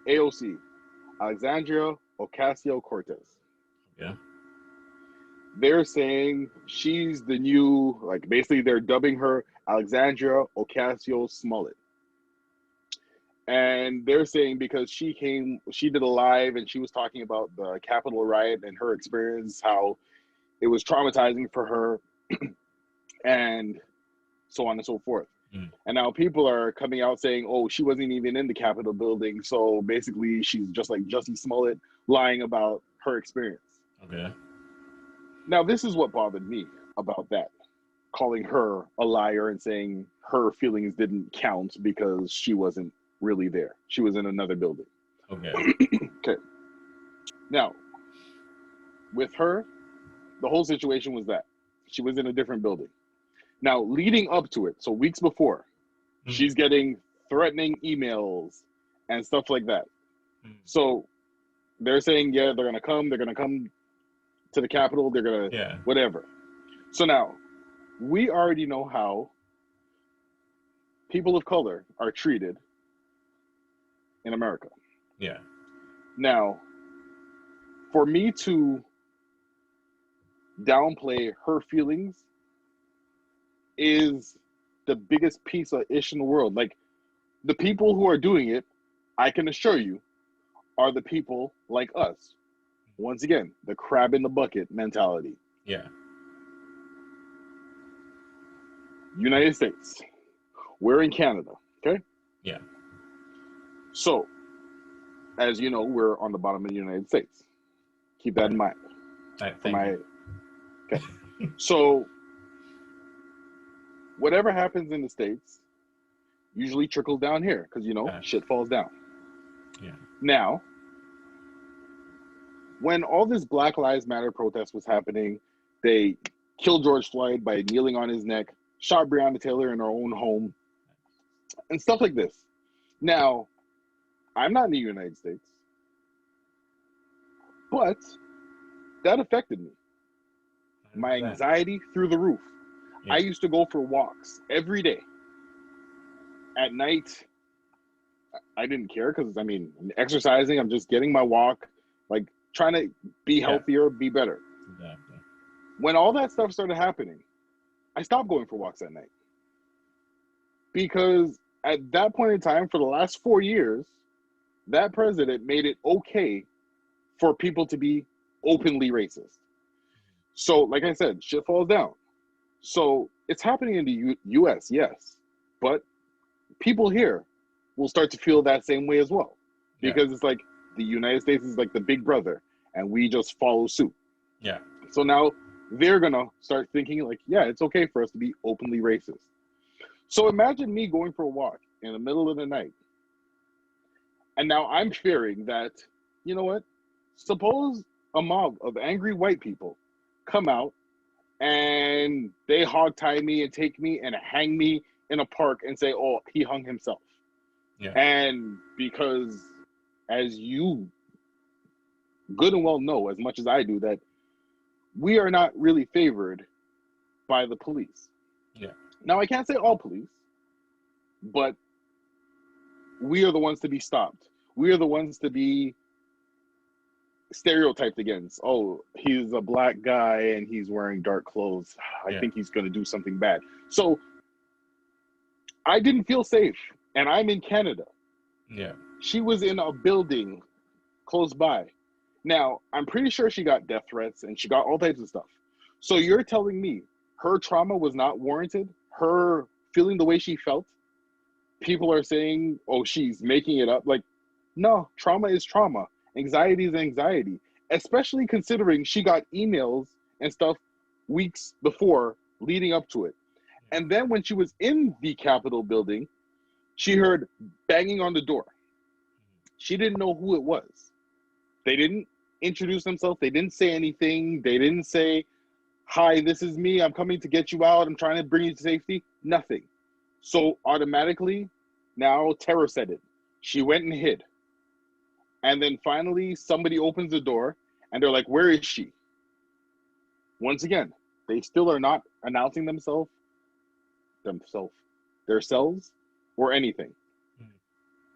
AOC, Alexandria Ocasio-Cortez. Yeah. They're saying she's the new, like basically they're dubbing her Alexandria Ocasio-Smollett. And they're saying because she did a live and she was talking about the Capitol riot and her experience, how it was traumatizing for her, and so on and so forth. Mm. And now people are coming out saying, oh, she wasn't even in the Capitol building. So basically, she's just like Jussie Smollett lying about her experience. Okay. Now, this is what bothered me about that, calling her a liar and saying her feelings didn't count because she wasn't really there. She was in another building. Okay. Okay. Now, with her, the whole situation was that she was in a different building. Now, leading up to it, so weeks before, she's getting threatening emails and stuff like that. So they're saying, yeah, they're gonna come to the Capitol, they're gonna whatever. So now, we already know how people of color are treated in America. Yeah. Now, for me to downplay her feelings is the biggest piece of ish in the world. Like, the people who are doing it, I can assure you, are the people like us. Once again, the crab in the bucket mentality. Yeah. United States. We're in Canada, okay? Yeah. So, as you know, we're on the bottom of the United States. Keep that in mind. Okay. So, whatever happens in the States usually trickles down here because, shit falls down. Yeah. Now, when all this Black Lives Matter protest was happening, they killed George Floyd by kneeling on his neck, shot Breonna Taylor in her own home, and stuff like this. Now, I'm not in the United States, but that affected me. My anxiety through the roof. Yeah. I used to go for walks every day. At night, I didn't care because, I'm exercising. I'm just getting my walk, like trying to be healthier, be better. Exactly. When all that stuff started happening, I stopped going for walks at night. Because at that point in time, for the last 4 years, that president made it okay for people to be openly racist. So, like I said, shit falls down. So it's happening in the U.S., yes, but people here will start to feel that same way as well, because it's like the United States is like the big brother, and we just follow suit. Yeah. So now they're gonna start thinking like, yeah, it's okay for us to be openly racist. So imagine me going for a walk in the middle of the night, and now I'm fearing that, you know what? Suppose a mob of angry white people come out and they hogtie me and take me and hang me in a park and say, oh, he hung himself. Yeah. And because, as you good and well know, as much as I do, that we are not really favored by the police. Yeah. Now, I can't say all police, but we are the ones to be stopped. We are the ones to be stereotyped against. Oh, he's a black guy and he's wearing dark clothes. I think he's going to do something bad. So I didn't feel safe, and I'm in Canada. Yeah. She was in a building close by. Now, I'm pretty sure she got death threats and she got all types of stuff. So you're telling me her trauma was not warranted? Her feeling the way she felt? People are saying, oh, she's making it up. Like, no, trauma is trauma. Anxiety is anxiety, especially considering she got emails and stuff weeks before leading up to it. And then when she was in the Capitol building, she heard banging on the door. She didn't know who it was. They didn't introduce themselves. They didn't say anything. They didn't say, hi, this is me. I'm coming to get you out. I'm trying to bring you to safety. Nothing. So automatically, now terror set in. She went and hid. And then finally, somebody opens the door and they're like, where is she? Once again, they still are not announcing themselves, or anything.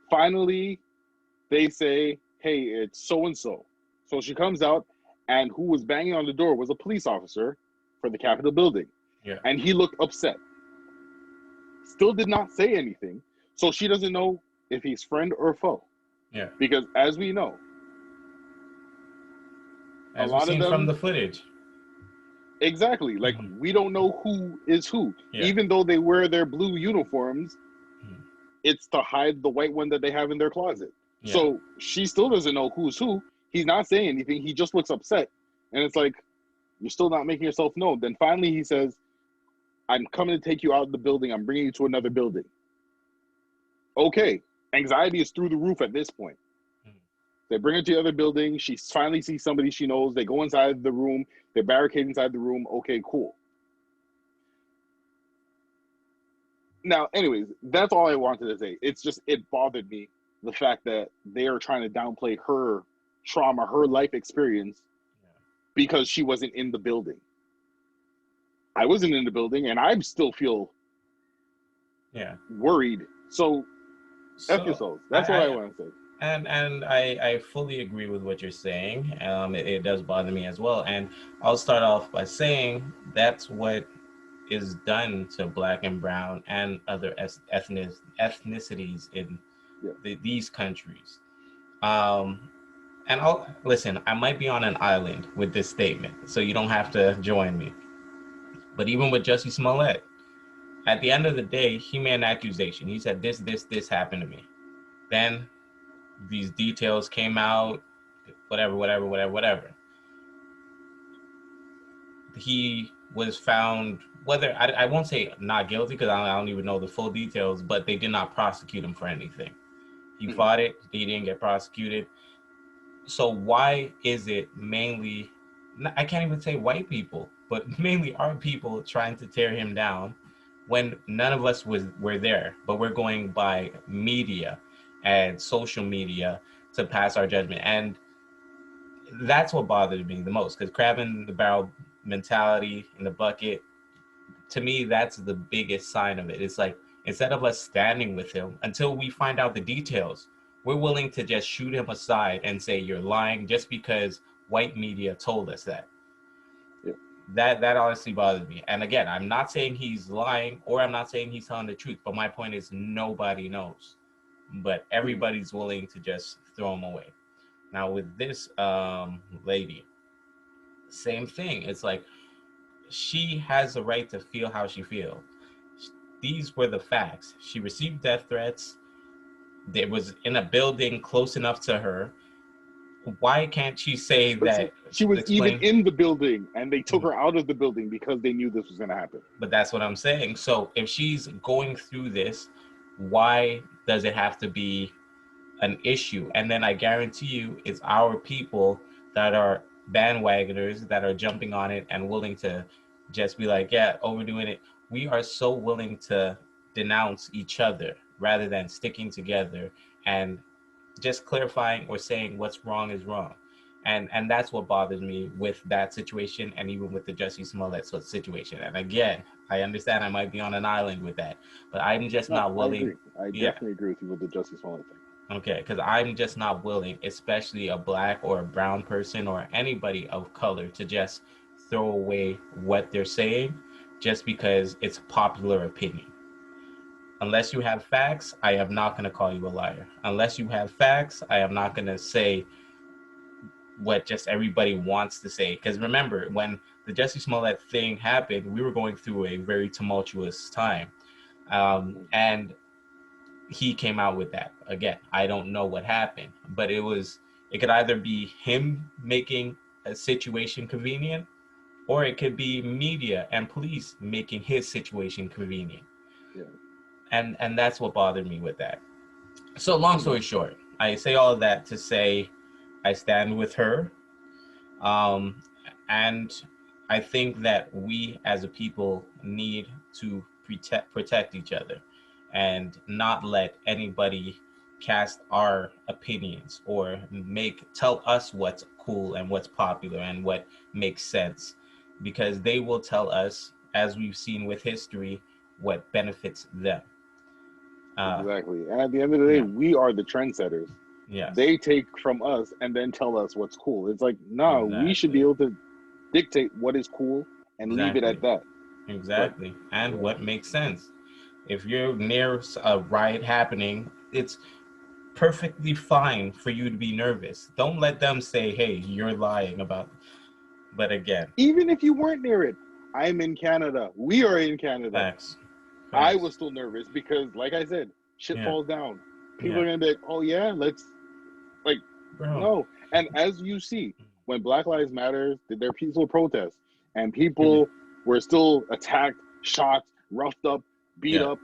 Finally, they say, hey, it's so and so. So she comes out, and who was banging on the door was a police officer for the Capitol building. Yeah. And he looked upset. Still did not say anything. So she doesn't know if he's friend or foe. Yeah. Because as we know, a As we've lot of seen from them, the footage. exactly, like we don't know who is who. Yeah. Even though they wear their blue uniforms, Mhm. it's to hide the white one that they have in their closet. Yeah. So she still doesn't know who's who. He's not saying anything. He just looks upset. And it's like, you're still not making yourself known. Then finally he says, I'm coming to take you out of the building. I'm bringing you to another building. Okay. Anxiety is through the roof at this point. They bring her to the other building. She finally sees somebody she knows. They go inside the room. They barricade inside the room. Okay, cool. Now, anyways, that's all I wanted to say. It's just, it bothered me, the fact that they are trying to downplay her trauma, her life experience, because she wasn't in the building. I wasn't in the building, and I still feel worried. So F yourselves. That's what I want to say. And I fully agree with what you're saying. It does bother me as well. And I'll start off by saying that's what is done to Black and brown and other ethnicities in these countries. And I'll listen, I might be on an island with this statement, so you don't have to join me. But even with Jussie Smollett, at the end of the day, he made an accusation. He said, this happened to me. Then these details came out, whatever. He was found, whether, I won't say not guilty, because I don't even know the full details, but they did not prosecute him for anything. He fought it, he didn't get prosecuted. So why is it mainly, I can't even say white people, but mainly our people trying to tear him down when none of us were there, but we're going by media and social media to pass our judgment. And that's what bothered me the most, because crab in the barrel mentality in the bucket, to me, that's the biggest sign of it. It's like, instead of us standing with him until we find out the details, we're willing to just shoot him aside and say you're lying just because white media told us that. Yeah. That honestly bothers me. And again, I'm not saying he's lying or I'm not saying he's telling the truth, but my point is nobody knows. But everybody's willing to just throw him away. Now with this lady, same thing. It's like, she has the right to feel how she feels. These were the facts. She received death threats. There was in a building close enough to her. Why can't she say that? She was even in the building, and they took her out of the building because they knew this was going to happen. But that's what I'm saying. So if she's going through this, why does it have to be an issue? And then I guarantee you, it's our people that are bandwagoners that are jumping on it and willing to just be like, yeah, overdoing it. We are so willing to denounce each other rather than sticking together and just clarifying or saying what's wrong is wrong. And that's what bothers me with that situation, and even with the Jussie Smollett situation. And again, I understand I might be on an island with that, but I'm just not willing. I definitely agree with you with the Jussie Smollett thing. Okay, because I'm just not willing, especially a Black or a brown person or anybody of color, to just throw away what they're saying just because it's popular opinion. Unless you have facts, I am not going to call you a liar. Unless you have facts, I am not going to say what just everybody wants to say. Because remember, when the Jussie Smollett thing happened, we were going through a very tumultuous time. And he came out with that. Again, I don't know what happened, but it could either be him making a situation convenient, or it could be media and police making his situation convenient. Yeah. And that's what bothered me with that. So long story short, I say all of that to say I stand with her. And I think that we as a people need to protect each other and not let anybody cast our opinions or tell us what's cool and what's popular and what makes sense, because they will tell us, as we've seen with history, what benefits them. Exactly. And at the end of the day, we are the trendsetters. Yes. they take from us and then tell us what's cool. It's like, nah, we should be Exactly. able to dictate what is cool and leave it Exactly. at that. But Exactly. And yeah, what makes sense. If you're near a riot happening, it's perfectly fine for you to be nervous. Don't let them say, hey, you're lying about. But again, even if you weren't near it, I'm in Canada. We are in Canada. facts. I Facts. was still nervous because, like I said, shit Yeah. falls down. People Yeah. are gonna be like, "Oh yeah, let's like Bro. no." And as you see, when Black Lives Matter did their peaceful protest, and Mhm. people were still attacked, shot, roughed up, beat Yeah. up,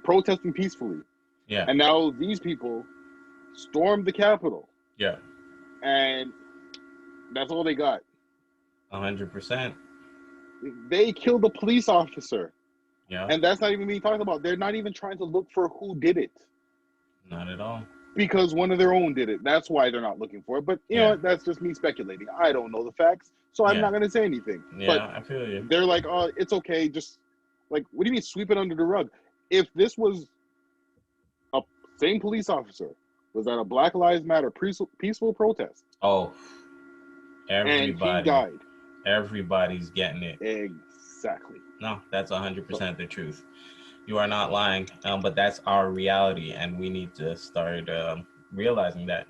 protesting peacefully, Yeah. and now these people stormed the Capitol, Yeah. and that's all they got. 100%. They killed a police officer, Yeah. and that's not even being talked about. They're not even trying to look for who did it, Not at all. because one of their own did it. That's why they're not looking for it. But you know Yeah. what? That's just me speculating. I don't know the facts, so I'm Yeah. not going to say anything. But Yeah. I feel you. they're like, oh, it's okay. Just like, what do you mean sweep it under the rug? If this was a same police officer was at a Black Lives Matter peaceful protest Oh, and he everybody. died, Everybody's getting it. exactly. No, that's So 100% the truth. You are not lying, but that's our reality, and we need to start realizing that.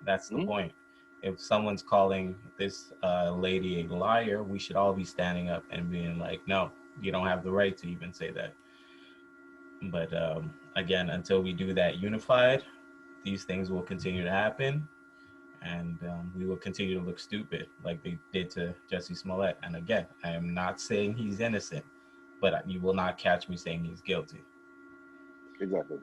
That's the point. If someone's calling this lady a liar, we should all be standing up and being like, no, you don't have the right to even say that. But again, until we do that unified, these things will continue to happen, and we will continue to look stupid like they did to Jussie Smollett. And again, I am not saying he's innocent, but you will not catch me saying he's guilty. exactly.